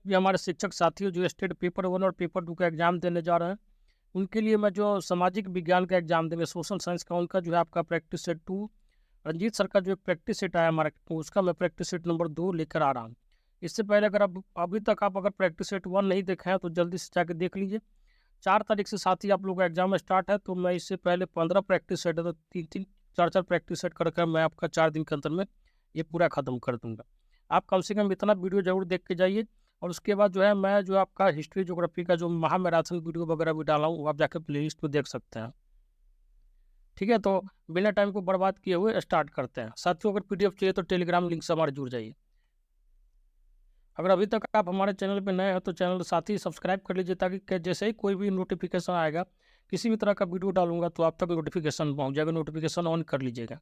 ये हमारे शिक्षक साथी जो स्टेट पेपर 1 और पेपर 2 का एग्ज़ाम देने जा रहे हैं, उनके लिए मैं जो सामाजिक विज्ञान का एग्ज़ाम देंगे, सोशल साइंस का, उनका जो है आपका प्रैक्टिस सेट 2, रंजीत सर का जो एक प्रैक्टिस सेट आया हमारा, तो उसका मैं प्रैक्टिस सेट नंबर 2 लेकर आ रहा हूँ। इससे पहले अगर अब अभी तक आप अगर प्रैक्टिस सेट 1 नहीं देखे हैं, तो जल्दी से जाके देख लीजिए। 4 तारीख से साथ ही आप लोगों का एग्ज़ाम स्टार्ट है, तो मैं इससे पहले 15 प्रैक्टिस सेट है, तो 3-3, 4-4 प्रैक्टिस सेट कर कर मैं आपका 4 दिन के अंदर में ये पूरा खत्म कर दूँगा। आप कम से कम इतना वीडियो ज़रूर देख के जाइए, और उसके बाद जो है मैं जो आपका हिस्ट्री ज्योग्राफी का जो महामैराथन वीडियो वगैरह भी डाला हूँ, वो आप जाके प्लेलिस्ट में देख सकते हैं। ठीक है? तो बिना टाइम को बर्बाद किए हुए स्टार्ट करते हैं। साथियों, अगर पीडीएफ चाहिए तो टेलीग्राम लिंक से हमारे जुड़ जाइए। अगर अभी तक आप हमारे चैनल पे नए हैं, तो चैनल साथ ही सब्सक्राइब कर लीजिए, ताकि जैसे ही कोई भी नोटिफिकेशन आएगा, किसी भी तरह का वीडियो डालूंगा, तो आप तक नोटिफिकेशन पहुंच जाएगा। नोटिफिकेशन ऑन कर लीजिएगा।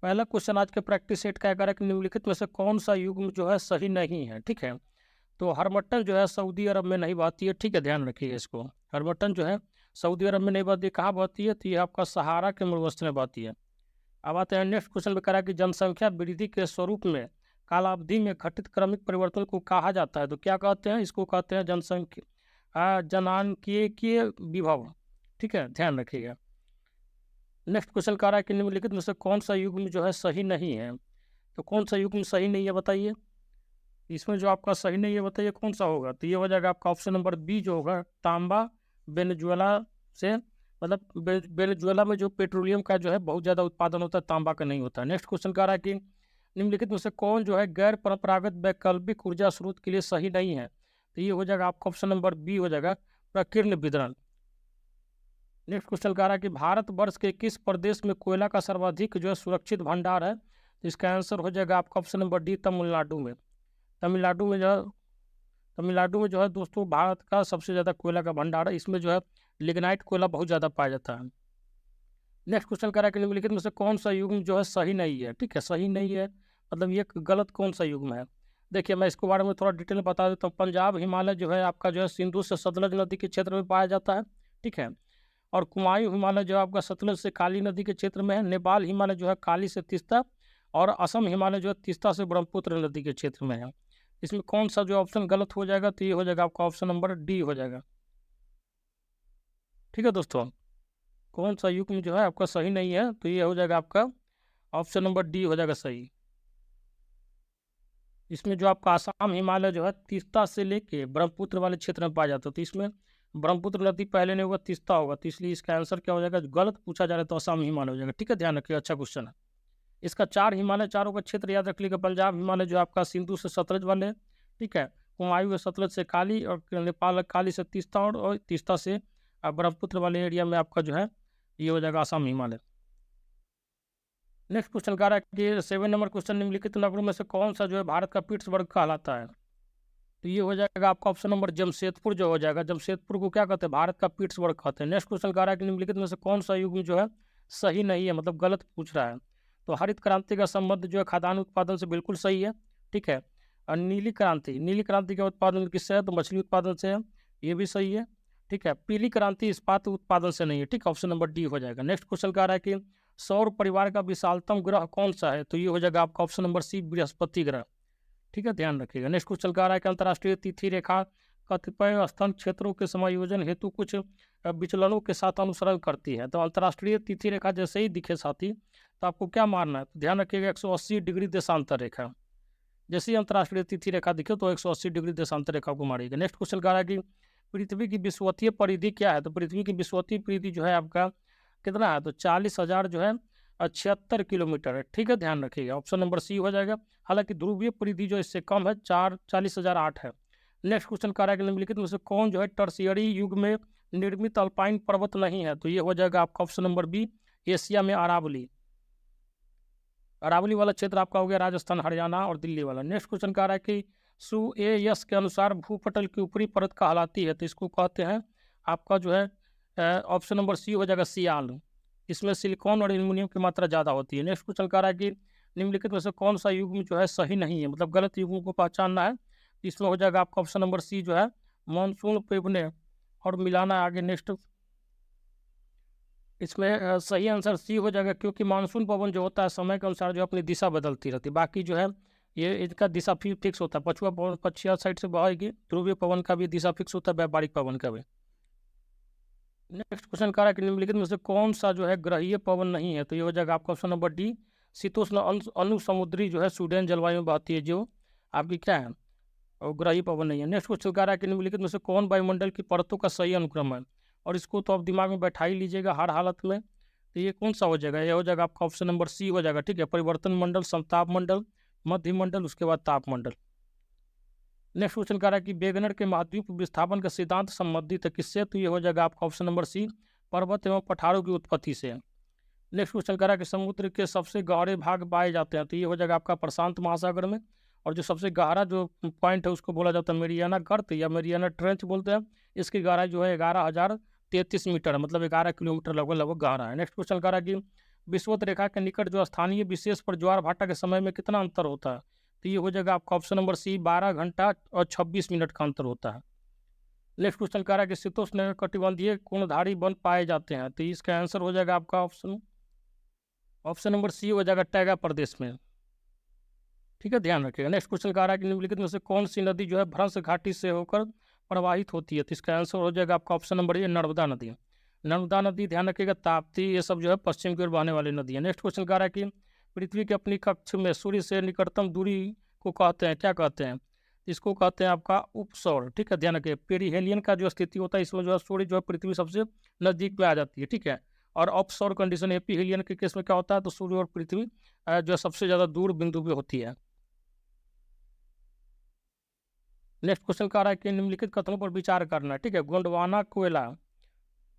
पहला क्वेश्चन आज के प्रैक्टिस सेट का है कि निम्नलिखित में से कौन सा युग्म जो है सही नहीं है। ठीक है? तो हरमट्टन जो है सऊदी अरब में नहीं बहती है। ठीक है, ध्यान रखिएगा इसको। हरमट्टन जो है सऊदी अरब में नहीं बहती, कहाँ बहती है? तो ये आपका सहारा के मरुस्थल में बहती है। अब आते हैं नेक्स्ट क्वेश्चन में, करा कि जनसंख्या वृद्धि के स्वरूप में कालावधि में घटित क्रमिक परिवर्तन को कहा जाता है। तो क्या कहते हैं? इसको कहते हैं जनसंख्या जनांकीय विभव। ठीक है, ध्यान रखिएगा। नेक्स्ट क्वेश्चन कह रहा है कि निम्नलिखित में से कौन सा युग्म जो है सही नहीं है। तो कौन सा युग्म सही नहीं है बताइए। इसमें जो आपका सही नहीं है बताइए कौन सा होगा। तो ये हो जाएगा आपका ऑप्शन नंबर बी जो होगा, तांबा वेनेजुएला से, मतलब वेनेजुएला में जो पेट्रोलियम का जो है बहुत ज़्यादा उत्पादन होता है, तांबा का नहीं होता है। नेक्स्ट क्वेश्चन कह रहा है कि निम्नलिखित में से कौन जो है गैर परंपरागत वैकल्पिक ऊर्जा स्रोत के लिए सही नहीं है। तो ये हो जाएगा आपका ऑप्शन नंबर बी हो जाएगा, प्रकीर्ण विदरण। नेक्स्ट क्वेश्चन कह रहा है कि भारतवर्ष के किस प्रदेश में कोयला का सर्वाधिक जो है सुरक्षित भंडार है। तो इसका आंसर हो जाएगा आपका ऑप्शन नंबर डी, तमिलनाडु में। तमिलनाडु में जो है दोस्तों भारत का सबसे ज़्यादा कोयला का भंडार है। इसमें जो है लिग्नाइट कोयला बहुत ज़्यादा पाया जाता है। नेक्स्ट क्वेश्चन कह रहा है कि निम्नलिखित में से कौन सा युग्म जो है सही नहीं है। ठीक है, सही नहीं है मतलब ये गलत कौन सा युग्म है। देखिए, मैं इसके बारे में थोड़ा डिटेल में बता देता हूँ। पंजाब हिमालय जो है आपका जो है सिंधु से सतलज नदी के क्षेत्र में पाया जाता है। ठीक है, और कुमायूं हिमालय जो है आपका सतलज से काली नदी के क्षेत्र में है। नेपाल हिमालय जो है काली से तीस्ता, और असम हिमालय जो है तीस्ता से ब्रह्मपुत्र नदी के क्षेत्र में है। इसमें कौन सा जो ऑप्शन गलत हो जाएगा। तो ये हो जाएगा आपका ऑप्शन नंबर डी हो जाएगा। ठीक है दोस्तों, कौन सा युग्म जो है आपका सही नहीं है। तो ये हो जाएगा आपका ऑप्शन नंबर डी हो जाएगा सही। इसमें जो आपका आसाम हिमालय जो है तीस्ता से लेके ब्रह्मपुत्र वाले क्षेत्र में पाया जाता है। तो इसमें ब्रह्मपुत्र नदी पहले नहीं होगा, तीस्ता होगा। तो इसलिए इसका आंसर क्या हो जाएगा, गलत पूछा जा रहा है तो आसाम हिमालय हो जाएगा। ठीक है, ध्यान रखिएगा, अच्छा क्वेश्चन है। इसका 4 हिमालय, चारों का क्षेत्र याद रख लीजिएगा। पंजाब हिमालय जो आपका सिंधु से सतलज वाले, ठीक है, कुमायूं के सतलज से काली, और नेपाल काली से तीस्ता, और तीस्ता से ब्रह्मपुत्र वाले एरिया में आपका जो है ये हो जाएगा आसाम हिमालय। नेक्स्ट क्वेश्चन कह रहा है कि 7 नंबर क्वेश्चन, निम्नलिखित नगरों में से कौन सा जो है भारत का पिट्सबर्ग कहलाता है। तो ये हो जाएगा आपका ऑप्शन नंबर जमशेदपुर जो हो जाएगा। जमशेदपुर को क्या कहते हैं, भारत का पिट्सबर्ग कहते हैं। नेक्स्ट क्वेश्चन कह रहा है कि निम्नलिखित में से कौन सा युग्म जो है सही नहीं है, मतलब गलत पूछ रहा है। तो हरित क्रांति का संबंध जो है खाद्यान्न उत्पादन से बिल्कुल सही है। ठीक है, और नीली क्रांति का उत्पादन किससे है, तो मछली उत्पादन से है, ये भी सही है। ठीक है, पीली क्रांति इस्पात उत्पादन से नहीं है। ठीक, ऑप्शन नंबर डी हो जाएगा। नेक्स्ट क्वेश्चन कह रहा है कि सौर परिवार का विशालतम ग्रह कौन सा है। तो ये हो जाएगा आपका ऑप्शन नंबर सी, बृहस्पति ग्रह। ठीक है, ध्यान रखिएगा। नेक्स्ट क्वेश्चन कह रहा है कि अंतर्राष्ट्रीय तिथि रेखा कतिपय स्तन क्षेत्रों के समायोजन हेतु कुछ विचलनों के साथ अनुसरण करती है। तो अंतर्राष्ट्रीय तिथि रेखा जैसे ही दिखे साथी, तो आपको क्या मानना है, तो ध्यान रखिएगा 180 डिग्री देशांतर रेखा। जैसे ही अंतर्राष्ट्रीय तिथि रेखा दिखे तो 180 डिग्री देशांतर रेखा को मारिएगा। नेक्स्ट क्वेश्चन कह रहा है कि पृथ्वी की विषुवतीय परिधि क्या है। तो पृथ्वी की विषुवतीय परिधि जो है आपका कितना है, तो 40,000 जो है 76 किलोमीटर है। ठीक है, ध्यान रखिएगा, ऑप्शन नंबर सी हो जाएगा। हालांकि ध्रुवीय परिधि जो इससे कम है, 40,008 है। नेक्स्ट क्वेश्चन कह रहा है कि निम्नलिखित में से कौन जो है टर्शियरी युग में निर्मित अल्पाइन पर्वत नहीं है। तो ये हो जाएगा आपका ऑप्शन नंबर बी, एशिया में अरावली। अरावली वाला क्षेत्र आपका हो गया राजस्थान, हरियाणा और दिल्ली वाला। नेक्स्ट क्वेश्चन कह रहा है कि सुएएस के अनुसार भूपटल की ऊपरी परत कहलाती है। तो इसको कहते हैं आपका जो है ऑप्शन नंबर सी हो जाएगा सियाल। इसमें सिलिकॉन और एल्यूमिनियम की मात्रा ज़्यादा होती है। नेक्स्ट क्वेश्चन कह रहा है कि निम्नलिखित में से कौन सा युग्म जो है सही नहीं है, मतलब गलत युग्म को पहचानना है। इसमें हो जाएगा आपका ऑप्शन नंबर सी जो है मानसून पेवने और मिलाना आगे। नेक्स्ट इसमें सही आंसर सी हो जाएगा, क्योंकि मानसून पवन जो होता है समय के अनुसार जो अपनी दिशा बदलती रहती है। बाकी जो है ये इसका दिशा फिक्स होता है, पछुआ पवन पश्चिम साइड से बहेगी, ध्रुवीय पवन का भी दिशा फिक्स होता है, व्यापारिक पवन का भी। नेक्स्ट क्वेश्चन कह रहा है कि निम्नलिखित में से कौन सा जो है ग्रहीय पवन नहीं है, तो ये हो जाएगा आपका ऑप्शन नंबर डी, शीतोष्ण अनुसमुद्री जो है स्वीडन जलवायु में बहती है, जो आपकी क्या है और ग्रहीय पवन नहीं है। नेक्स्ट क्वेश्चन कह रहा है कि निम्नलिखित में से कौन वायुमंडल की परतों का सही अनुक्रम है, और इसको तो आप दिमाग में बैठा ही लीजिएगा हर हालत में। तो ये कौन सा हो जाएगा, ये हो जाएगा आपका ऑप्शन नंबर सी हो जाएगा, ठीक है, परिवर्तन मंडल, समताप मंडल, मध्य मंडल, उसके बाद ताप मंडल। नेक्स्ट क्वेश्चन कह रहा है कि वेगनर के महाद्वीप विस्थापन का सिद्धांत संबंधित है किससे, तो ये हो जाएगा आपका ऑप्शन नंबर सी, पर्वत एवं पठारों की उत्पत्ति से। नेक्स्ट क्वेश्चन कह रहा है कि समुद्र के सबसे गहरे भाग पाए जाते हैं, तो ये हो जाएगा आपका प्रशांत महासागर में, और जो सबसे गहरा जो पॉइंट है उसको बोला जाता है मेरियाना गर्त या मेरियाना ट्रेंच बोलते हैं। इसकी गहराई जो है 11,033 मीटर, मतलब 11 किलोमीटर लगभग गहरा है। नेक्स्ट क्वेश्चन कह रहा है कि विषुवत रेखा के निकट जो स्थानीय विशेष पर ज्वार भाटा के समय में कितना अंतर होता है, तो ये हो जाएगा आपका ऑप्शन नंबर सी, 12 घंटा और 26 मिनट का अंतर होता है। नेक्स्ट क्वेश्चन कह रहा है कि शीतोष्ण कटिबंधीय कोणधारी वन पाए जाते हैं, तो इसका आंसर हो जाएगा आपका ऑप्शन नंबर सी हो जाएगा टैगा प्रदेश में, ठीक है, ध्यान रखिएगा। नेक्स्ट क्वेश्चन कह रहा है कि निम्नलिखित में से कौन सी नदी जो है भ्रंश घाटी से होकर प्रवाहित होती है, तो इसका आंसर हो जाएगा आपका ऑप्शन नंबर ए, नर्मदा नदी। नर्मदा नदी, ध्यान रखिएगा, ताप्ती, ये सब जो है पश्चिम की ओर बहने वाली नदी है। नेक्स्ट क्वेश्चन कह रहा है कि पृथ्वी के अपनी कक्ष में सूर्य से निकटतम दूरी को कहते हैं, क्या कहते हैं, इसको कहते हैं आपका उपसौर, ठीक है, ध्यान रखिए। पेरिहेलियन का जो स्थिति होता है इसमें जो है सूर्य जो है पृथ्वी सबसे नजदीक में आ जाती है, ठीक है, और ऑफशोर कंडीशन एपीहेलियन के केस में क्या होता है, तो सूर्य और पृथ्वी जो है सबसे ज़्यादा दूर बिंदु पे होती है। नेक्स्ट क्वेश्चन कह रहा है कि निम्नलिखित कथनों पर विचार करना है, ठीक है, गोंडवाना कोयला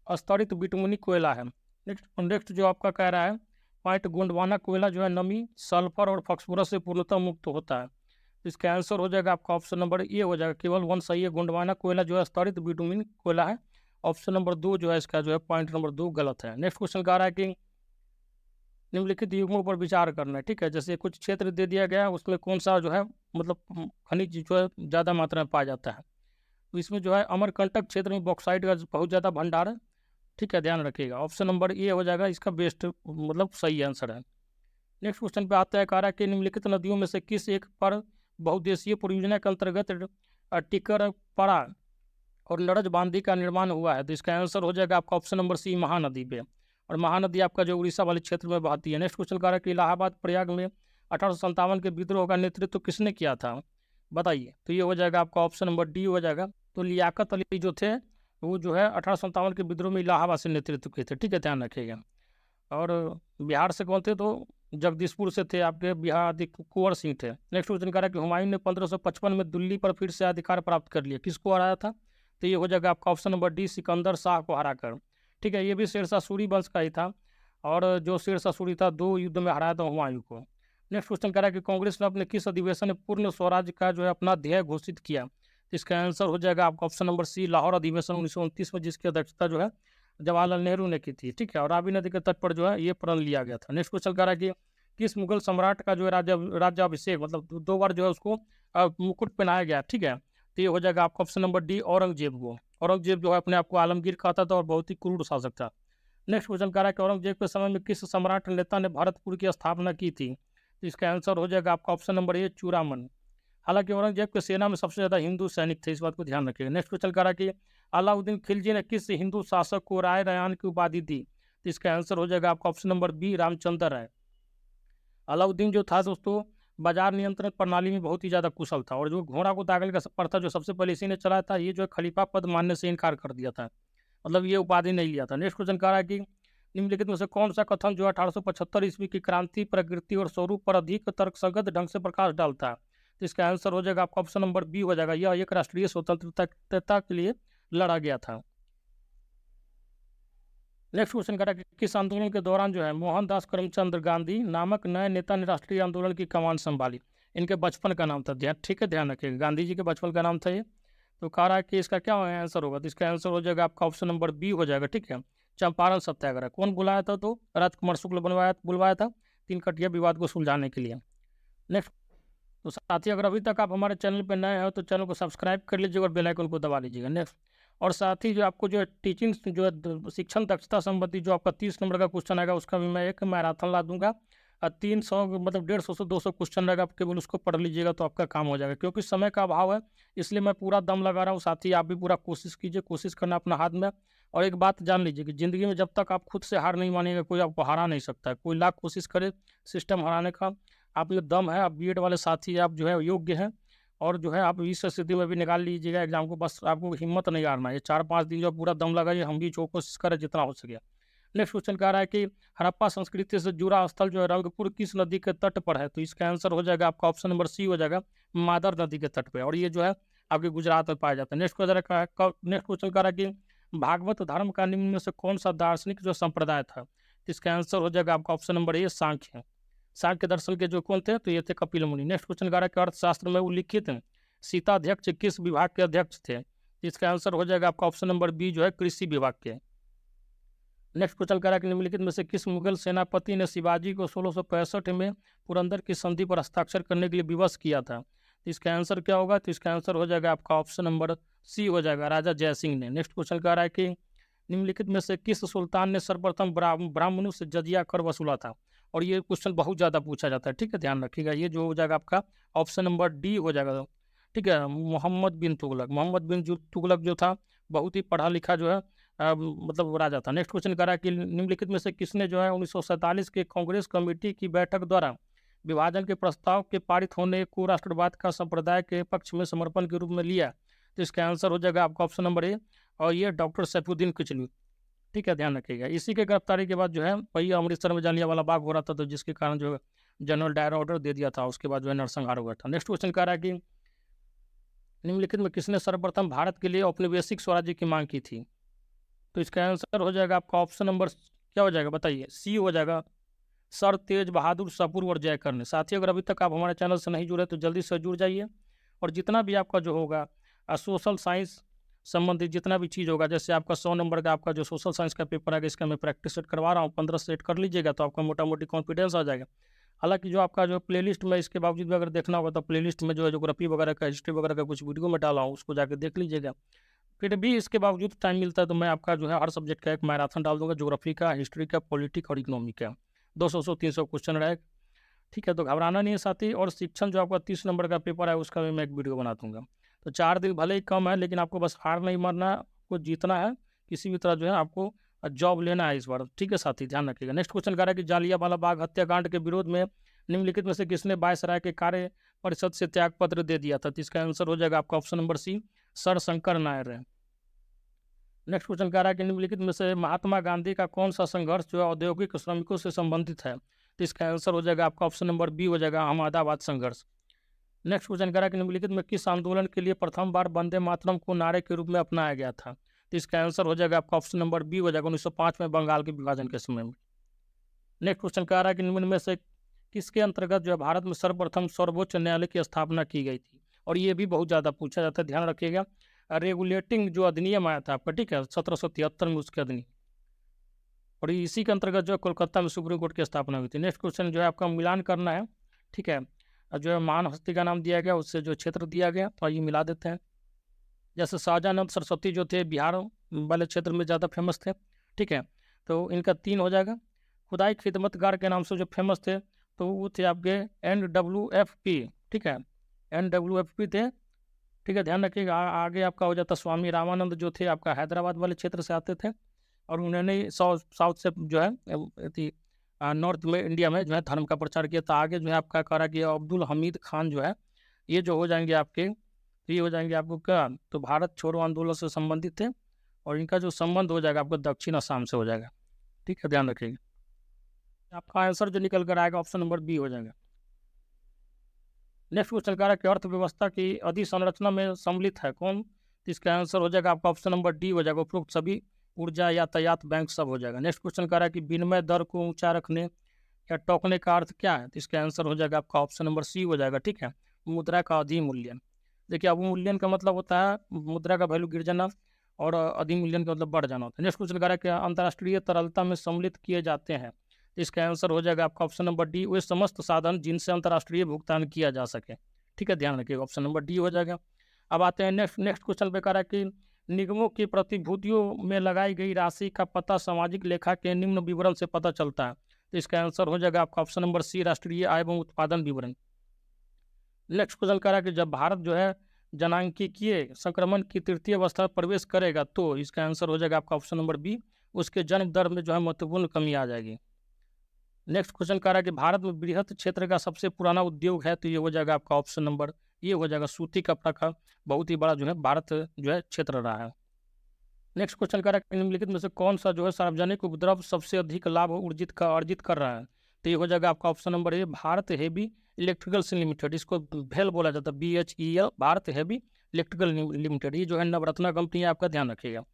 स्तरित बिटुमनी कोयला है। नेक्स्ट जो आपका कह रहा है पॉइंट, गोंडवाना कोयला जो है नमी, सल्फर और फॉस्फोरस से पूर्णतः मुक्त होता है, तो इसका आंसर हो जाएगा आपका ऑप्शन नंबर ए हो जाएगा, केवल वन सही है, गोंडवाना कोयला जो है स्तरित बिटुमिन कोयला है। ऑप्शन नंबर 2 जो है इसका जो है पॉइंट नंबर 2 गलत है। नेक्स्ट क्वेश्चन कह रहा है कि निम्नलिखित युग्मों पर विचार करना है, ठीक है, जैसे कुछ क्षेत्र दे दिया गया है उसमें कौन सा जो है मतलब खनिज जो है ज़्यादा मात्रा में पाया जाता है, तो इसमें जो है अमरकंटक क्षेत्र में बॉक्साइट का बहुत ज़्यादा भंडार है, ठीक है, ध्यान रखिएगा। ऑप्शन नंबर ए हो जाएगा इसका बेस्ट मतलब सही आंसर है। नेक्स्ट क्वेश्चन पे आता है, कह रहा है कि निम्नलिखित नदियों में से किस एक पर बहुउद्देशीय परियोजना के अंतर्गत टिकरपड़ा और नरज बांधी का निर्माण हुआ है, तो इसका आंसर हो जाएगा आपका ऑप्शन नंबर सी, महानदी पे, और महानदी आपका जो उड़ीसा वाले क्षेत्र में बहती है। नेक्स्ट क्वेश्चन कह रहा है कि इलाहाबाद प्रयाग में 1857 के विद्रोह का नेतृत्व किसने किया था, बताइए, तो ये हो जाएगा आपका ऑप्शन नंबर डी हो जाएगा। तो लियाकत अली जो थे वो जो है 1857 के विद्रोह में इलाहाबाद से नेतृत्व किए थे, ठीक है, ध्यान रखिएगा। और बिहार से कौन थे, तो जगदीशपुर से थे आपके बिहार कुंवर सिंह थे। नेक्स्ट क्वेश्चन कह रहा है कि हुमायूं ने 1555 में दिल्ली पर फिर से अधिकार प्राप्त कर लिया, किसको हराया था, तो ये हो जाएगा आपका option number D, Sikandar Shah को हराकर, ठीक है, ये भी शेरशाह सूरी वंश का ही था, और जो शेरशाह सूरी था 2 युद्ध में हराया था हुमायूं को। नेक्स्ट क्वेश्चन कह रहा है कि कांग्रेस ने अपने किस अधिवेशन में पूर्ण स्वराज का जो है अपना ध्येय घोषित किया, तो इसका आंसर हो जाएगा आपका ऑप्शन नंबर सी, लाहौर अधिवेशन 1929 में, जिसकी अध्यक्षता जो है जवाहरलाल नेहरू ने की थी, ठीक है, और रावी नदी के तट पर जो है ये प्रण लिया गया था। नेक्स्ट क्वेश्चन कह रहा है कि किस मुगल सम्राट का जो है राज्याभिषेक मतलब 2 बार जो है उसको मुकुट पहनाया गया, ठीक है, तो ये हो जाएगा आपका ऑप्शन नंबर डी, औरंगजेब को। औरंगजेब जो है अपने आप को आलमगीर कहता था और बहुत ही क्रूर शासक था। नेक्स्ट क्वेश्चन कह रहा है कि औरंगजेब के समय में किस सम्राट नेता ने भरतपुर की स्थापना की थी, तो इसका आंसर हो जाएगा आपका ऑप्शन नंबर ए, चूड़ामन। हालांकि औरंगजेब के सेना में सबसे ज़्यादा हिंदू सैनिक थे, इस बात को ध्यान रखिएगा। नेक्स्ट क्वेश्चन कह रहा है कि अलाउद्दीन खिलजी ने किस हिंदू शासक को राय रयान की उपाधि दी, तो इसका आंसर हो जाएगा आपका ऑप्शन नंबर बी, रामचंद्र राय। अलाउद्दीन जो था दोस्तों बाजार नियंत्रण प्रणाली में बहुत ही ज़्यादा कुशल था, और जो घोड़ा को दागने का प्रथा जो सबसे पहले इसी ने चलाया था, ये जो है खलीफा पद मानने से इनकार कर दिया था, मतलब ये उपाधि नहीं लिया था। नेक्स्ट क्वेश्चन कह रहा है कि निम्नलिखित में से कौन सा कथन जो 1875 ईस्वी की क्रांति प्रकृति और स्वरूप पर अधिक तर्कसंगत ढंग से प्रकाश डालता है, तो इसका आंसर हो जाएगा आपका ऑप्शन नंबर बी हो जाएगा, यह एक राष्ट्रीय स्वतंत्रता के लिए लड़ा गया था। नेक्स्ट क्वेश्चन करा कि किस आंदोलन के दौरान जो है मोहनदास करमचंद गांधी नामक नए नेता ने राष्ट्रीय आंदोलन की कमान संभाली, इनके बचपन का नाम था, ठीक है, ध्यान रखिएगा, गांधी जी के बचपन का नाम था ये। तो कह रहा है कि इसका क्या आंसर होगा, तो इसका आंसर हो जाएगा आपका ऑप्शन नंबर बी हो जाएगा, ठीक है, चंपारण सत्याग्रह। कौन बुलाया था, तो राजकुमार शुक्ल बुलवाया था, 3 कटिया विवाद को सुलझाने के लिए। नेक्स्ट, तो साथी अगर अभी तक आप हमारे चैनल पर नए हो तो चैनल को सब्सक्राइब कर लीजिएगा और बेल आइकन को दबा लीजिएगा। नेक्स्ट, और साथ ही जो आपको जो है टीचिंग जो है शिक्षण दक्षता संबंधी जो आपका 30 नंबर का क्वेश्चन आएगा उसका भी मैं एक मैराथन ला दूंगा 300 मतलब 150 से 200 क्वेश्चन रहेगा, आप केवल उसको पढ़ लीजिएगा तो आपका काम हो जाएगा। क्योंकि समय का अभाव है, इसलिए मैं पूरा दम लगा रहा हूँ। साथ ही आप भी पूरा कोशिश कीजिए, कोशिश करना अपना हाथ में। और एक बात जान लीजिए कि ज़िंदगी में जब तक आप खुद से हार नहीं मानिएगा, कोई आपको हरा नहीं सकता है। कोई लाख कोशिश करे सिस्टम हराने का, आप में दम है, आप बीएड वाले साथी आप जो है योग्य हैं। और जो है आप इस स्थिति में भी निकाल लीजिएगा एग्जाम को, बस आपको हिम्मत नहीं हारना है। ये 4-5 दिन जो पूरा दम लगाइए, हम भी जो कोशिश करें जितना हो सके। नेक्स्ट क्वेश्चन कह रहा है कि हड़प्पा संस्कृति से जुड़ा स्थल जो है रंगपुर किस नदी के तट पर है? तो इसका आंसर हो जाएगा आपका ऑप्शन नंबर सी हो जाएगा, मादर नदी के तट पे। और ये जो है आपके गुजरात में पाया जाता है। नेक्स्ट क्वेश्चन कह रहा है कि भागवत धर्म का निम्न में से कौन सा दार्शनिक जो संप्रदाय था? तो इसका आंसर हो जाएगा आपका ऑप्शन नंबर ए, सांख्य। सांख्य दर्शन के जो कौन थे? तो ये थे कपिल मुनि। नेक्स्ट क्वेश्चन कह रहा है कि अर्थशास्त्र में उल्लिखित सीताध्यक्ष किस विभाग के अध्यक्ष थे? इसका आंसर हो जाएगा आपका ऑप्शन नंबर बी जो है कृषि विभाग के। नेक्स्ट क्वेश्चन कह रहा है कि निम्नलिखित में से किस मुगल सेनापति ने शिवाजी को 1665 में पुरंदर की संधि पर हस्ताक्षर करने के लिए विवश किया था? तो इसका आंसर क्या होगा? तो इसका आंसर हो जाएगा आपका ऑप्शन नंबर सी हो जाएगा, राजा जयसिंह ने। नेक्स्ट क्वेश्चन कह रहा है कि निम्नलिखित में से किस सुल्तान ने सर्वप्रथम ब्राह्मणों से जजिया कर वसूला था? और ये क्वेश्चन बहुत ज़्यादा पूछा जाता है, ठीक है, ध्यान रखिएगा। ये जो हो जाएगा आपका ऑप्शन नंबर डी हो जाएगा, ठीक है, मोहम्मद बिन तुगलक। मोहम्मद बिन तुगलक जो था बहुत ही पढ़ा लिखा जो है मतलब राजा था। नेक्स्ट क्वेश्चन कह रहा है कि निम्नलिखित में से किसने जो है 1947 के कांग्रेस कमेटी की बैठक द्वारा विभाजन के प्रस्ताव के पारित होने को राष्ट्रवाद का संप्रदाय के पक्ष में समर्पण के रूप में लिया? तो इसका आंसर हो जाएगा आपका ऑप्शन नंबर ए, और ये डॉक्टर सैफुद्दीन किचलू, ठीक है, ध्यान रखिएगा। इसी के गिरफ्तारी के बाद जो है वही अमृतसर में जलियांवाला बाग हो रहा था, तो जिसके कारण जो है जनरल डायर ऑर्डर दे दिया था, उसके बाद जो है नरसंहार हुआ था। नेक्स्ट क्वेश्चन कह रहा है कि निम्नलिखित में किसने सर्वप्रथम भारत के लिए औपनिवेशिक स्वराज्य की मांग की थी? तो इसका आंसर हो जाएगा आपका ऑप्शन नंबर क्या हो जाएगा बताइए, सी हो जाएगा, सर तेज बहादुर सपूर और जयकर ने। साथियों, अगर अभी तक आप हमारे चैनल से नहीं जुड़े तो जल्दी से जुड़ जाइए। और जितना भी आपका जो होगा सोशल साइंस संबंधित जितना भी चीज़ होगा, जैसे आपका 100 नंबर का आपका जो सोशल साइंस का पेपर आएगा, इसका मैं प्रैक्टिस सेट करवा रहा हूँ, 15 सेट कर लीजिएगा तो आपका मोटा मोटी कॉन्फिडेंस आ जाएगा। हालांकि जो आपका जो प्लेलिस्ट में इसके बावजूद भी अगर देखना होगा तो प्लेलिस्ट में जो है ज्योग्राफी वगैरह का, हिस्ट्री वगैरह का कुछ वीडियो में डाला हूँ, उसको जाकर देख लीजिएगा। फिर भी इसके बावजूद टाइम मिलता है तो मैं आपका जो है हर सब्जेक्ट का एक मैराथन डाल दूंगा, ज्योग्राफी का, हिस्ट्री का, पॉलिटिक्स और इकोनॉमी का। 200-300 क्वेश्चन रहेगा, ठीक है, तो घबराना नहीं है साथी। और शिक्षण जो आपका 30 नंबर का पेपर है उसका भी मैं एक वीडियो बना दूंगा। तो 4 दिन भले ही कम है, लेकिन आपको बस हार नहीं मारना है, आपको जीतना है, किसी भी तरह जो है आपको जॉब लेना है इस बार, ठीक है साथी, ध्यान रखिएगा। नेक्स्ट क्वेश्चन कह रहा है कि जालियांवाला बाग हत्याकांड के विरोध में निम्नलिखित में से किसने वायसराय के कार्य परिषद से त्यागपत्र दे दिया था? तो इसका आंसर हो जाएगा आपका option number C, sir Shankar Nair है। नेक्स्ट क्वेश्चन कह रहा है कि निम्नलिखित में से महात्मा गांधी का कौन सा संघर्ष जो है औद्योगिक श्रमिकों से संबंधित है? तो इसका आंसर हो जाएगा आपका ऑप्शन नंबर बी हो जाएगा, अहमदाबाद संघर्ष। नेक्स्ट क्वेश्चन कह रहा है कि निम्नलिखित में किस आंदोलन के लिए प्रथम बार वंदे मातरम को नारे के रूप में अपनाया गया था? तो इसका आंसर हो जाएगा आपका ऑप्शन नंबर बी हो जाएगा, 1905 में बंगाल के विभाजन के समय में। नेक्स्ट क्वेश्चन कह रहा है कि निम्न में से किसके अंतर्गत जो है भारत में सर्वप्रथम सर्वोच्च न्यायालय की स्थापना की गई थी? और ये भी बहुत ज़्यादा पूछा जाता है, ध्यान रखिएगा। रेगुलेटिंग जो अधिनियम आया था आपका, ठीक है, 1773 में उसके अधिनियम, और इसी के अंतर्गत जो कोलकाता में सुप्रीम कोर्ट की स्थापना हुई थी। नेक्स्ट क्वेश्चन जो है आपका मिलान करना है, ठीक है, जो है महान हस्ती का नाम दिया गया, उससे जो क्षेत्र दिया गया तो ये मिला देते हैं। जैसे शाहजानंद सरस्वती जो थे बिहार वाले क्षेत्र में ज़्यादा फेमस थे, ठीक है, तो इनका 3 हो जाएगा। खुदाई खिदमतगार के नाम से जो फेमस थे तो वो थे आपके NWFP, ठीक है, NWFP थे, ठीक है, ध्यान रखिएगा। आगे आपका हो जाता स्वामी रामानंद जो थे आपका हैदराबाद वाले क्षेत्र से आते थे, और उन्होंने साउथ से जो है नॉर्थ में इंडिया में जो है धर्म का प्रचार किया था। आगे जो है आपका कह रहा कि अब्दुल हमीद खान जो है ये जो हो जाएंगे आपके, ये हो जाएंगे आपको क्या, तो भारत छोड़ो आंदोलन से संबंधित थे, और इनका जो संबंध हो जाएगा आपको दक्षिण असम से हो जाएगा, ठीक है, ध्यान रखिएगा। आपका आंसर जो निकल कर आएगा ऑप्शन नंबर बी हो जाएगा। नेक्स्ट क्वेश्चन कह रहा है कि अर्थव्यवस्था की अधिसंरचना में सम्मिलित है कौन? तो इसका आंसर हो जाएगा आपका ऑप्शन नंबर डी हो जाएगा, उपरोक्त सभी, ऊर्जा, यातायात, बैंक सब हो जाएगा। नेक्स्ट क्वेश्चन कह रहा है कि विनिमय दर को ऊंचा रखने या टोकने का अर्थ क्या है? तो इसका आंसर हो जाएगा आपका ऑप्शन नंबर सी हो जाएगा, ठीक है, मुद्रा का अधिमूल्यन। देखिए, अवमूल्यन का मतलब होता है मुद्रा का वैल्यू गिर जाना, और अधिमूल्यन का मतलब बढ़ जाना होता है। नेक्स्ट क्वेश्चन कह रहा है कि अंतर्राष्ट्रीय तरलता में सम्मिलित किए जाते हैं, तो इसका आंसर हो जाएगा आपका ऑप्शन नंबर डी, वे समस्त साधन जिनसे अंतर्राष्ट्रीय भुगतान किया जा सके, ठीक है, ध्यान रखिएगा, ऑप्शन नंबर डी हो जाएगा। अब आते हैं नेक्स्ट क्वेश्चन पे, कह रहा है कि निगमों की प्रतिभूतियों में लगाई गई राशि का पता सामाजिक लेखा के निम्न विवरण से पता चलता है। तो इसका आंसर हो जाएगा आपका ऑप्शन नंबर सी, राष्ट्रीय आय एवं उत्पादन विवरण। नेक्स्ट क्वेश्चन कह रहा है कि जब भारत जो है जनांकीय संक्रमण की तृतीय अवस्था में प्रवेश करेगा तो इसका आंसर हो जाएगा आपका ऑप्शन नंबर बी, उसके जन्म दर में जो है महत्वपूर्ण कमी आ जाएगी। नेक्स्ट क्वेश्चन कह रहा है कि भारत में बृहत क्षेत्र का सबसे पुराना उद्योग है तो ये हो जाएगा आपका ऑप्शन नंबर, ये हो जाएगा सूती कपड़ा का बहुत ही बड़ा जो है भारत जो है क्षेत्र रहा है। नेक्स्ट क्वेश्चन कह रहा है कि निम्नलिखित में से कौन सा जो है सार्वजनिक उपद्रव सबसे अधिक लाभ अर्जित कर रहा है, तो ये हो जाएगा आपका option number A, Bharat heavy electricals limited, इसको भेल बोला जाता है, BHEL, Bharat heavy electrical limited, ये जो है नवरत्ना कंपनी है, आपका ध्यान रखिएगा।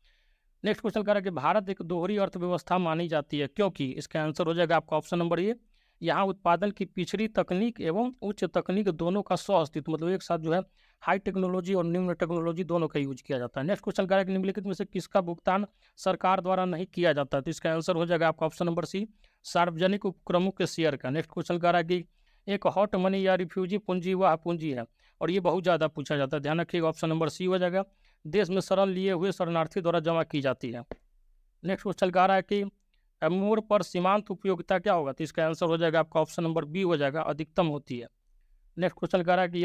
नेक्स्ट क्वेश्चन कह रहा है कि भारत एक दोहरी अर्थव्यवस्था मानी जाती है क्योंकि, इसका आंसर हो जाएगा आपका ऑप्शन नंबर ए, यहाँ उत्पादन की पिछड़ी तकनीक एवं उच्च तकनीक दोनों का सह अस्तित्व, मतलब एक साथ जो है हाई टेक्नोलॉजी और निम्न टेक्नोलॉजी दोनों का यूज किया जाता है। नेक्स्ट क्वेश्चन कह रहा है कि निम्नलिखित में से किसका भुगतान सरकार द्वारा नहीं किया जाता है, तो इसका आंसर हो जाएगा आपका ऑप्शन नंबर सी, सार्वजनिक उपक्रमों के शेयर का। नेक्स्ट क्वेश्चन कह रहा है कि एक हॉट मनी या रिफ्यूजी पूंजी वह पूंजी है, और ये बहुत ज़्यादा पूछा जाता है, ध्यान रखिएगा, ऑप्शन नंबर सी हो जाएगा, देश में शरण लिए हुए शरणार्थी द्वारा जमा की जाती है। नेक्स्ट क्वेश्चन कह रहा है कि मोड़ पर सीमांत उपयोगिता क्या होगा, तो इसका आंसर हो जाएगा आपका ऑप्शन नंबर बी हो जाएगा, अधिकतम होती है। नेक्स्ट क्वेश्चन कह रहा है कि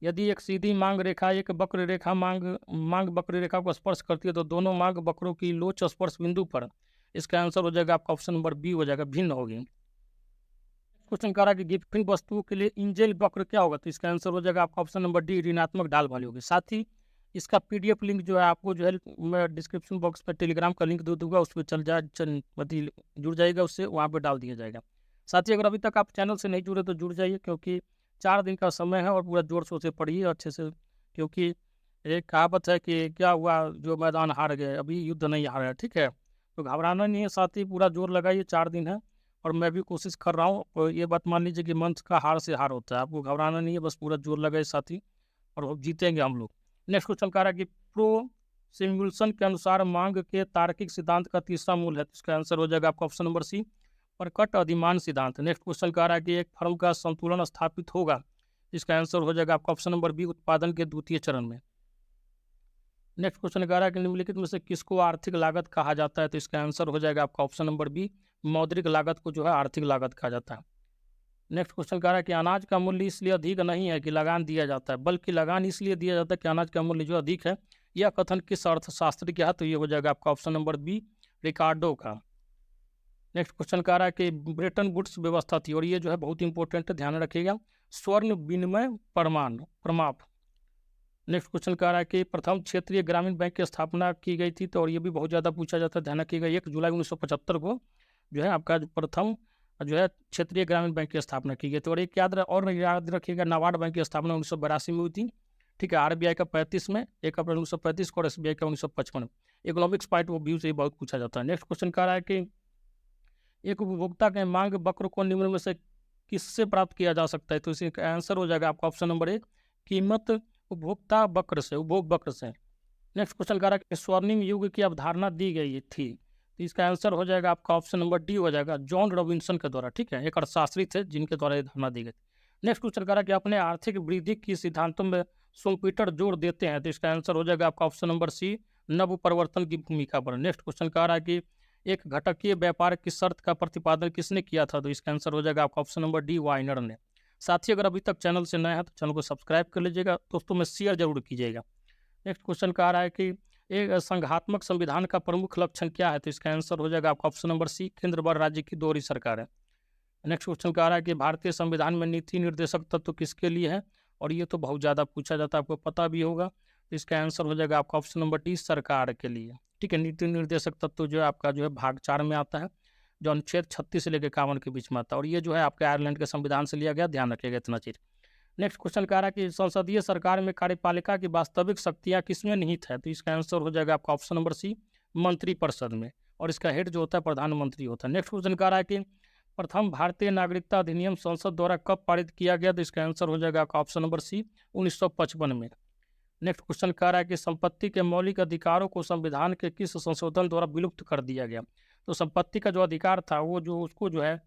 यदि एक सीधी मांग रेखा एक वक्र रेखा मांग वक्र रेखा को स्पर्श करती है तो दोनों मांग वक्रों की लोच स्पर्श बिंदु पर, इसका आंसर हो जाएगा आपका ऑप्शन नंबर बी हो जाएगा, भिन्न होगी। क्वेश्चन कह रहा है कि गिफ्टिंग वस्तुओं के लिए इंजल वक्र क्या होगा, तो इसका आंसर हो जाएगा आपका ऑप्शन नंबर डी, ऋणात्मक ढाल वाली होगी। साथ ही इसका PDF लिंक जो है आपको जो है मैं डिस्क्रिप्शन बॉक्स में टेलीग्राम का लिंक दे दूंगा, उस पर जुड़ जाएगा, उससे वहाँ पर डाल दिया जाएगा। साथ ही अगर अभी तक आप चैनल से नहीं जुड़े तो जुड़ जाइए, क्योंकि 4 दिन का समय है और पूरा जोर शोर से पढ़िए अच्छे से, क्योंकि एक कहावत है कि क्या हुआ जो मैदान हार गए, अभी युद्ध नहीं हारा है, ठीक है, तो घबराना नहीं है, साथ ही पूरा जोर लगाइए, 4 दिन है और मैं भी कोशिश कर रहा हूँ, और ये बात मान लीजिए कि मंच का हार से हार होता है, आपको घबराना नहीं है, बस पूरा जोर लगाए साथी, और जीतेंगे हम लोग। नेक्स्ट क्वेश्चन कह रहा है कि प्रो सिम्युलेशन के अनुसार मांग के तार्किक सिद्धांत का तीसरा मूल है, तो इसका आंसर हो जाएगा आपका ऑप्शन नंबर सी, प्रकट अधिमान सिद्धांत। नेक्स्ट क्वेश्चन कह रहा है कि एक फर्म का संतुलन स्थापित होगा, इसका आंसर हो जाएगा आपका ऑप्शन नंबर बी, उत्पादन के द्वितीय चरण में। नेक्स्ट क्वेश्चन कह रहा है कि निम्नलिखित में से किसको आर्थिक लागत कहा जाता है, तो इसका आंसर हो जाएगा आपका ऑप्शन नंबर बी, मौद्रिक लागत को जो है आर्थिक लागत कहा जाता है। नेक्स्ट क्वेश्चन कह रहा है कि अनाज का मूल्य इसलिए अधिक नहीं है कि लगान दिया जाता है, बल्कि लगान इसलिए दिया जाता है कि अनाज का मूल्य जो अधिक है, यह कथन किस अर्थशास्त्री का है, तो ये हो जाएगा आपका ऑप्शन नंबर बी, रिकार्डो का। नेक्स्ट क्वेश्चन कह रहा है कि ब्रेटन वुड्स व्यवस्था थी, और ये जो है बहुत इंपॉर्टेंट है, ध्यान रखिएगा, स्वर्ण विनिमय प्रमाप। नेक्स्ट क्वेश्चन कह रहा है कि प्रथम क्षेत्रीय ग्रामीण बैंक की स्थापना की गई थी, तो और ये भी बहुत ज़्यादा पूछा जाता है, ध्यान रखिएगा, 1 जुलाई 1975 को जो है आपका प्रथम जो है क्षेत्रीय ग्रामीण बैंक की स्थापना की गई थी। और एक याद रखिएगा, नाबार्ड बैंक की स्थापना 1982 में हुई थी, ठीक है, RBI का 35 में, 1 अप्रैल 1935 को, और SBI का 1955। इकोनॉमिक्स पॉइंट ऑफ व्यू से बहुत पूछा जाता है। नेक्स्ट क्वेश्चन कह रहा है कि एक उपभोक्ता के मांग वक्र को निम्न में से किससे प्राप्त किया जा सकता है, तो इसका आंसर हो जाएगा आपका ऑप्शन नंबर ए, कीमत उपभोक्ता वक्र से, उपभोग वक्र से। नेक्स्ट क्वेश्चन कह रहा है कि स्वर्णिम युग की अवधारणा दी गई थी, तो इसका आंसर हो जाएगा आपका ऑप्शन नंबर डी हो जाएगा, जॉन रॉबिन्सन के द्वारा, ठीक है, एक अर्थशास्त्री थे जिनके द्वारा ये धारणा दी गई। नेक्स्ट क्वेश्चन कह रहा है कि अपने आर्थिक वृद्धि की सिद्धांतों में शुम्पीटर जोड़ देते हैं, तो इसका आंसर हो जाएगा आपका ऑप्शन नंबर सी, नव परिवर्तन की भूमिका पर। नेक्स्ट क्वेश्चन कह रहा है कि एक घटकीय व्यापार की शर्त का प्रतिपादन किसने किया था, तो इसका आंसर हो जाएगा आपका ऑप्शन नंबर डी, वाइनर ने। साथ ही अगर अभी तक चैनल से नया है तो चैनल को सब्सक्राइब कर लीजिएगा, दोस्तों में शेयर जरूर कीजिएगा। नेक्स्ट क्वेश्चन कह रहा है कि एक संघात्मक संविधान का प्रमुख लक्षण क्या है, तो इसका आंसर हो जाएगा आपका ऑप्शन नंबर सी, केंद्र व राज्य की दोहरी सरकार है। नेक्स्ट क्वेश्चन कह रहा है कि भारतीय संविधान में नीति निर्देशक तत्व किसके लिए है, और ये तो बहुत ज़्यादा पूछा जाता है, आपको पता भी होगा, तो इसका आंसर हो जाएगा आपका ऑप्शन नंबर डी, सरकार के लिए, ठीक है। नीति निर्देशक तत्व जो है आपका जो है भाग 4 में आता है, जो अनुच्छेद 36 से लेकर 51 के बीच में आता है, और ये जो है आपके आयरलैंड के संविधान से लिया गया, ध्यान रखिएगा इतना चीज़। नेक्स्ट क्वेश्चन कह रहा है कि संसदीय सरकार में कार्यपालिका की वास्तविक शक्तियाँ किसमें निहित है, तो इसका आंसर हो जाएगा आपका ऑप्शन नंबर सी, मंत्रिपरिषद में, और इसका हेड जो होता है प्रधानमंत्री होता है। नेक्स्ट क्वेश्चन कह रहा है कि प्रथम भारतीय नागरिकता अधिनियम संसद द्वारा कब पारित किया गया, तो इसका आंसर हो जाएगा आपका ऑप्शन नंबर सी, 1955 में। नेक्स्ट क्वेश्चन कह रहा है कि संपत्ति के मौलिक अधिकारों को संविधान के किस संशोधन द्वारा विलुप्त कर दिया गया, तो संपत्ति का जो अधिकार था वो जो उसको जो है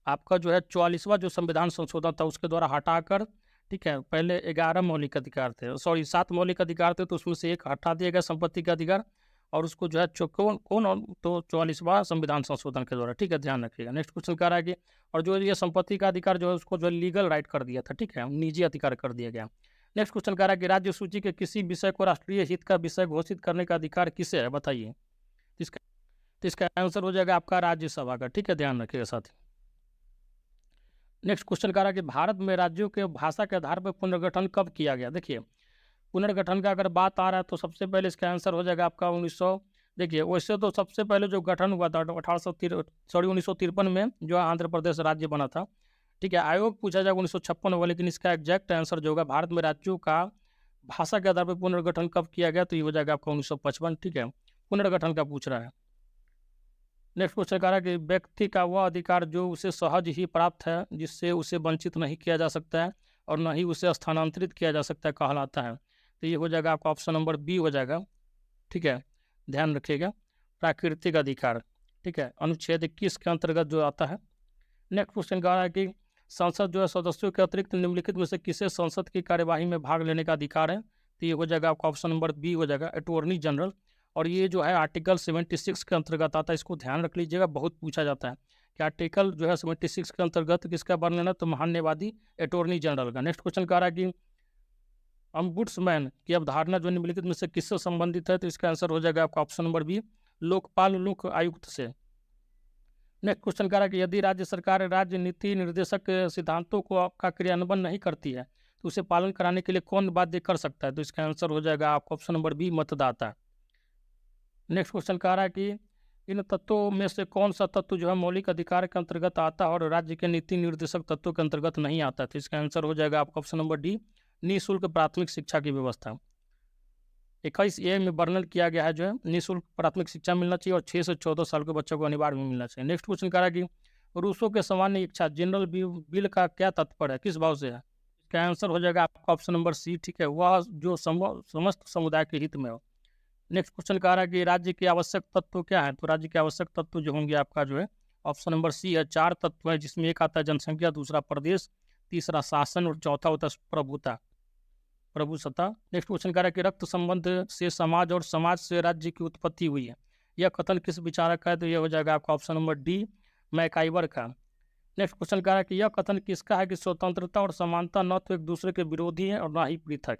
आपका जो है 44वां जो संविधान संशोधन था उसके द्वारा हटाकर, ठीक है, पहले 11 मौलिक अधिकार थे, 7 मौलिक अधिकार थे, तो उसमें से एक हटा दिया गया संपत्ति का अधिकार, और उसको जो है तो 44वां संविधान संशोधन के द्वारा, ठीक है, ध्यान रखिएगा। नेक्स्ट क्वेश्चन कह रहा है कि और जो ये संपत्ति का अधिकार जो है उसको जो है लीगल राइट कर दिया था, ठीक है, निजी अधिकार कर दिया गया। नेक्स्ट क्वेश्चन कह रहा है कि राज्य सूची के किसी विषय को राष्ट्रीय हित का विषय घोषित करने का अधिकार किसे है, बताइए। तो इसका आंसर हो जाएगा आपका राज्यसभा का, ठीक है, ध्यान रखिएगा साथी। नेक्स्ट क्वेश्चन कह रहा है कि भारत में राज्यों के भाषा के आधार पर पुनर्गठन कब किया गया। देखिए, पुनर्गठन का अगर बात आ रहा है तो सबसे पहले इसका आंसर हो जाएगा आपका 1900। देखिए, वैसे तो सबसे पहले जो गठन हुआ था 1953 में जो आंध्र प्रदेश राज्य बना था, ठीक है। आयोग पूछा जाएगा 1956 होगा, लेकिन इसका एग्जैक्ट आंसर जो होगा भारत में राज्यों का भाषा के आधार पर पुनर्गठन कब किया गया, तो ये हो जाएगा आपका 1955, ठीक है। पुनर्गठन का पूछ रहा है। नेक्स्ट क्वेश्चन कह रहा है कि व्यक्ति का वह अधिकार जो उसे सहज ही प्राप्त है, जिससे उसे वंचित नहीं किया जा सकता है और न ही उसे स्थानांतरित किया जा सकता है, कहलाता है। तो ये हो जाएगा आपका ऑप्शन नंबर बी हो जाएगा, ठीक है, ध्यान रखिएगा, प्राकृतिक अधिकार, ठीक है, अनुच्छेद 21 के अंतर्गत जो आता है। नेक्स्ट क्वेश्चन कह रहा है कि संसद जो है सदस्यों के अतिरिक्त निम्नलिखित में से किसे संसद की कार्यवाही में भाग लेने का अधिकार है, तो ये हो जाएगा आपका ऑप्शन नंबर बी हो जाएगा, अटॉर्नी जनरल। और ये जो है आर्टिकल 76 के अंतर्गत आता है, इसको ध्यान रख लीजिएगा, बहुत पूछा जाता है कि आर्टिकल जो है 76 के अंतर्गत किसका वर्णन है, तो महान्यायवादी अटॉर्नी जनरल का। नेक्स्ट क्वेश्चन कह रहा है कि अम्बुड्समैन की अवधारणा जो निम्नलिखित में से किससे संबंधित है, तो इसका आंसर हो जाएगा आपका ऑप्शन नंबर बी, लोकपाल लोक आयुक्त से। नेक्स्ट क्वेश्चन कह रहा है कि यदि राज्य सरकार राज्य नीति निर्देशक सिद्धांतों को आपका क्रियान्वयन नहीं करती है तो उसे पालन कराने के लिए कौन बाध्य कर सकता है, तो इसका आंसर हो जाएगा आपका ऑप्शन नंबर बी, मतदाता। नेक्स्ट क्वेश्चन कह रहा है कि इन तत्वों में से कौन सा तत्व जो है मौलिक अधिकार के अंतर्गत आता है और राज्य के नीति निर्देशक तत्वों के अंतर्गत नहीं आता है, तो इसका आंसर हो जाएगा आपका ऑप्शन नंबर डी, निःशुल्क प्राथमिक शिक्षा की व्यवस्था। 21A में वर्णन किया गया है जो है निःशुल्क प्राथमिक शिक्षा मिलना चाहिए और 6 से 14 साल के बच्चों को अनिवार्य में मिलना चाहिए। नेक्स्ट क्वेश्चन कह रहा है कि रूसों के सामान्य इच्छा जनरल बिल का क्या तात्पर्य है, किस भाव से है, इसका आंसर हो जाएगा आपका ऑप्शन नंबर सी, ठीक है, वह जो समस्त समुदाय के हित में हो। नेक्स्ट क्वेश्चन कह रहा है कि राज्य के आवश्यक तत्व क्या है, तो राज्य के आवश्यक तत्व जो होंगे आपका जो है ऑप्शन नंबर सी है, 4 तत्व है, जिसमें एक आता है जनसंख्या, दूसरा प्रदेश, तीसरा शासन और चौथा होता है प्रभुसत्ता। नेक्स्ट क्वेश्चन कह रहा है कि रक्त संबंध से समाज और समाज से राज्य की उत्पत्ति हुई है, यह कथन किस विचारक का है, तो यह हो जाएगा आपका ऑप्शन नंबर डी, मैकाइवर का। नेक्स्ट क्वेश्चन कह रहा है कि यह कथन किसका है कि स्वतंत्रता और समानता न तो एक दूसरे के विरोधी हैं और न ही पृथक,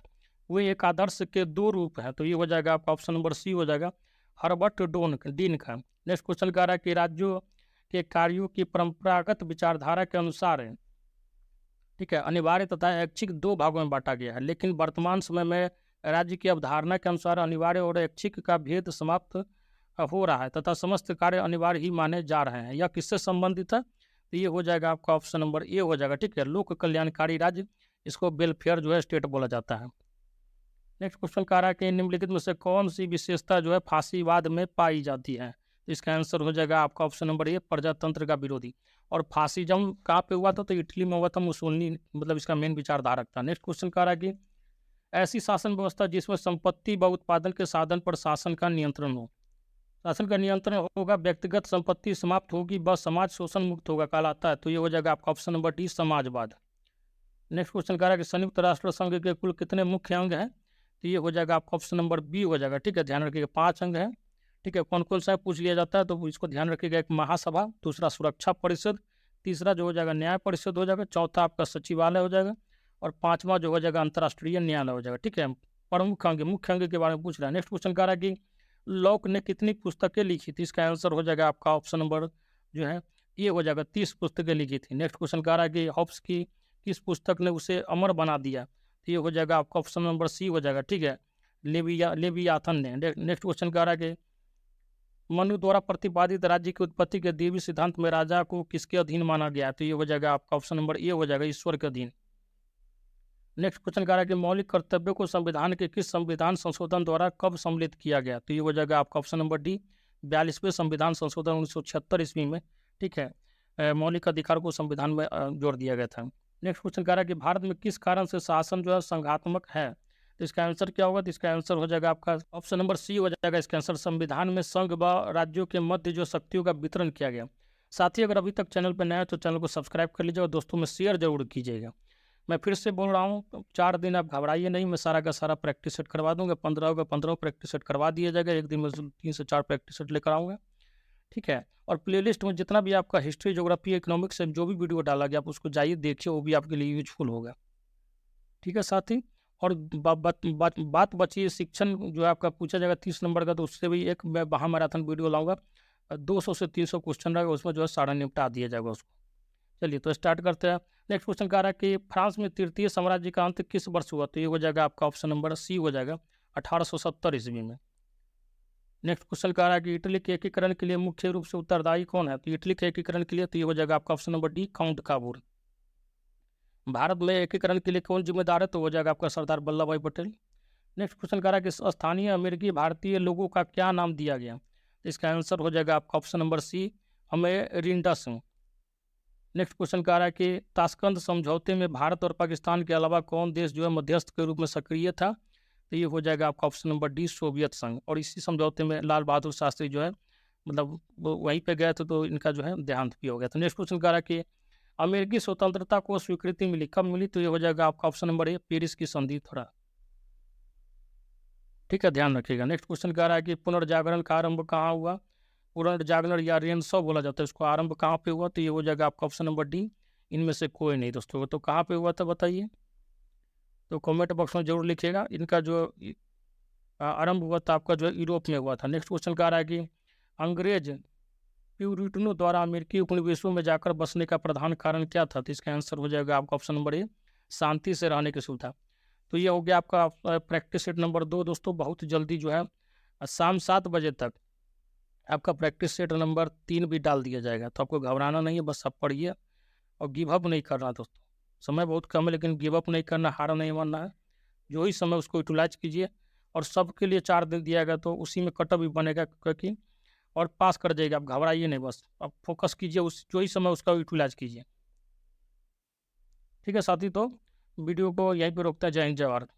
वे एक आदर्श के दो रूप हैं, तो ये हो जाएगा आपका ऑप्शन नंबर सी हो जाएगा, हर्बर्ट डीन का। नेक्स्ट क्वेश्चन कह रहा है कि राज्यों के कार्यों की परंपरागत विचारधारा के अनुसार है, ठीक है, अनिवार्य तथा ऐच्छिक 2 भागों में बांटा गया है, लेकिन वर्तमान समय में राज्य की अवधारणा के अनुसार अनिवार्य और ऐच्छिक का भेद समाप्त हो रहा है तथा समस्त कार्य अनिवार्य ही माने जा रहे हैं। यह किससे संबंधित है, तो ये हो जाएगा आपका ऑप्शन नंबर ए हो जाएगा, ठीक है, लोक कल्याणकारी राज्य, इसको वेलफेयर जो है स्टेट बोला जाता है। नेक्स्ट क्वेश्चन कह रहा है कि निम्नलिखित में से कौन सी विशेषता जो है फांसीवाद में पाई जाती है, तो इसका आंसर हो जाएगा आपका ऑप्शन नंबर ए, प्रजातंत्र का विरोधी। और फासिज्म कहाँ पे हुआ था, तो इटली में हुआ था, मुसोलिनी मतलब इसका मेन विचारधारक था। नेक्स्ट क्वेश्चन कह रहा है कि ऐसी शासन व्यवस्था जिसमें संपत्ति व उत्पादन के साधन पर शासन का नियंत्रण हो, शासन का नियंत्रण होगा, व्यक्तिगत संपत्ति समाप्त होगी, व समाज शोषण मुक्त होगा, कहलाता है, तो ये हो जाएगा आपका ऑप्शन नंबर डी, समाजवाद। नेक्स्ट क्वेश्चन कह रहा है कि संयुक्त राष्ट्र संघ के कुल कितने मुख्य अंग हैं, तो ये हो जाएगा आपका ऑप्शन नंबर बी हो जाएगा, ठीक है, ध्यान रखिएगा 5 अंग हैं, ठीक है, कौन कौन सा पूछ लिया जाता है, तो इसको ध्यान रखिएगा, एक महासभा, दूसरा सुरक्षा परिषद, तीसरा जो हो जाएगा न्याय परिषद हो जाएगा, चौथा आपका सचिवालय हो जाएगा और 5वां जो हो जाएगा अंतर्राष्ट्रीय न्यायालय हो जाएगा, ठीक है। प्रमुख अंग मुख्य अंग के बारे में पूछ रहा है। नेक्स्ट क्वेश्चन कह रहा है कि लॉक ने कितनी पुस्तकें लिखी थी, इसका आंसर हो जाएगा आपका ऑप्शन नंबर जो है ये हो जाएगा 30 पुस्तकें लिखी थी। नेक्स्ट क्वेश्चन कह रहा है कि हॉब्स की किस पुस्तक ने उसे अमर बना दिया, तो ये हो जाएगा आपका ऑप्शन नंबर सी हो जाएगा, ठीक है, लेवियाथन ने। नेक्स्ट क्वेश्चन कह रहा है कि मनु द्वारा प्रतिपादित राज्य की उत्पत्ति के देवी सिद्धांत में राजा को किसके अधीन माना गया है, तो ये हो जाएगा आपका ऑप्शन नंबर ए हो जाएगा, ईश्वर के अधीन। नेक्स्ट क्वेश्चन कह रहा है कि मौलिक कर्तव्यों को संविधान के किस संविधान संशोधन द्वारा कब सम्मिलित किया गया, तो ये हो जाएगा आपका ऑप्शन नंबर डी, 42वें संविधान संशोधन 1976 ईस्वी में, ठीक है, मौलिक अधिकार को संविधान में जोड़ दिया गया था। नेक्स्ट क्वेश्चन कह रहा है कि भारत में किस कारण से शासन जो है संघात्मक है, तो इसका आंसर क्या होगा, तो इसका आंसर हो जाएगा आपका ऑप्शन नंबर सी हो जाएगा, इसका आंसर संविधान में संघ व राज्यों के मध्य जो शक्तियों का वितरण किया गया। साथ ही अगर अभी तक चैनल पर नया है तो चैनल को सब्सक्राइब कर लीजिएगा और दोस्तों में शेयर जरूर कीजिएगा। मैं फिर से बोल रहा हूँ, तो 4 दिन आप घबराइए नहीं, मैं सारा का सारा प्रैक्टिस सेट करवा दूँगा। 15 होगा 15 प्रैक्टिस सेट करवा दिया जाएगा। एक दिन में 3 से 4 प्रैक्टिस सेट लेकर आऊँगा, ठीक है? और प्लेलिस्ट में जितना भी आपका हिस्ट्री, ज्योग्राफी, इकोनॉमिक्स से जो भी वीडियो डाला गया, आप उसको जाइए देखिए, वो भी आपके लिए यूज़फुल होगा। ठीक है साथी? और बात बची शिक्षण जो है आपका पूछा जाएगा 30 नंबर का, तो उससे भी एक मैं महामैराथन वीडियो लाऊँगा। 200 से 300 क्वेश्चन रहेगा, उसमें जो है सारा निपटा दिया जाएगा उसको। चलिए तो स्टार्ट करते हैं। नेक्स्ट क्वेश्चन कह रहा है कि फ्रांस में तृतीय साम्राज्य का अंत किस वर्ष हुआ? तो ये हो जाएगा आपका ऑप्शन नंबर सी हो जाएगा, 1870 ईस्वी में। नेक्स्ट क्वेश्चन कह रहा है कि इटली के एकीकरण के लिए मुख्य रूप से उत्तरदायी कौन है? तो इटली के एकीकरण के लिए तो ये हो जाएगा आपका option number D, count काबूर। Bharat में एकीकरण के लिए कौन जिम्मेदार है? तो हो जाएगा आपका सरदार वल्लभ भाई पटेल। नेक्स्ट क्वेश्चन कह रहा है कि स्थानीय अमेरिकी भारतीय लोगों का क्या नाम दिया गया? तो इसका आंसर हो जाएगा आपका option number C, Amerinds. Next question कह रहा है कि ताशकंद समझौते में भारत और पाकिस्तान के अलावा कौन देश जो है मध्यस्थ के रूप में सक्रिय था? तो ये हो जाएगा आपका ऑप्शन नंबर डी, सोवियत संघ। और इसी समझौते में लाल बहादुर शास्त्री जो है मतलब वो वहीं पे गए थे, तो इनका जो है देहांत भी हो गया। तो नेक्स्ट क्वेश्चन कह रहा है कि अमेरिकी स्वतंत्रता को स्वीकृति मिली कब मिली? तो ये हो जाएगा आपका ऑप्शन नंबर ए, पेरिस की संधि थोड़ा, ठीक है, ध्यान रखिएगा। नेक्स्ट क्वेश्चन कह रहा है कि पुनर्जागरण का आरंभ कहाँ हुआ? पुनर्जागरण या रेनसो बोला जाता है उसको, आरंभ कहाँ पे हुआ? तो ये हो जाएगा आपका ऑप्शन नंबर डी, इनमें से कोई नहीं दोस्तों। तो कहाँ पे हुआ था बताइए, तो कमेंट बॉक्स में जरूर लिखिएगा। इनका जो आरंभ हुआ था आपका जो है यूरोप में हुआ था। नेक्स्ट क्वेश्चन कह रहा है कि अंग्रेज प्यूरिटनों द्वारा अमेरिकी उपनिवेशों में जाकर बसने का प्रधान कारण क्या था? तो इसका आंसर हो जाएगा आपका ऑप्शन नंबर ए, शांति से रहने की सुविधा। तो ये हो गया आपका प्रैक्टिस सेट नंबर 2 दोस्तों। बहुत जल्दी जो है शाम 7 बजे तक आपका प्रैक्टिस सेट नंबर 3 भी डाल दिया जाएगा। तो आपको घबराना नहीं है, बस आप पढ़िए और गिव अप नहीं करना दोस्तों। समय बहुत कम है, लेकिन गिव अप नहीं करना, हार नहीं मानना है। जो ही समय उसको यूटिलाइज कीजिए, और सबके लिए 4 दिन दिया गया, तो उसी में कटअप भी बनेगा क्योंकि, और पास कर जाएगा। आप घबराइए नहीं, बस आप फोकस कीजिए, उस जो ही समय उसका यूटिलाइज कीजिए। ठीक है साथी, तो वीडियो को यहीं पर रोकता है। जय हिंद, जय भारत।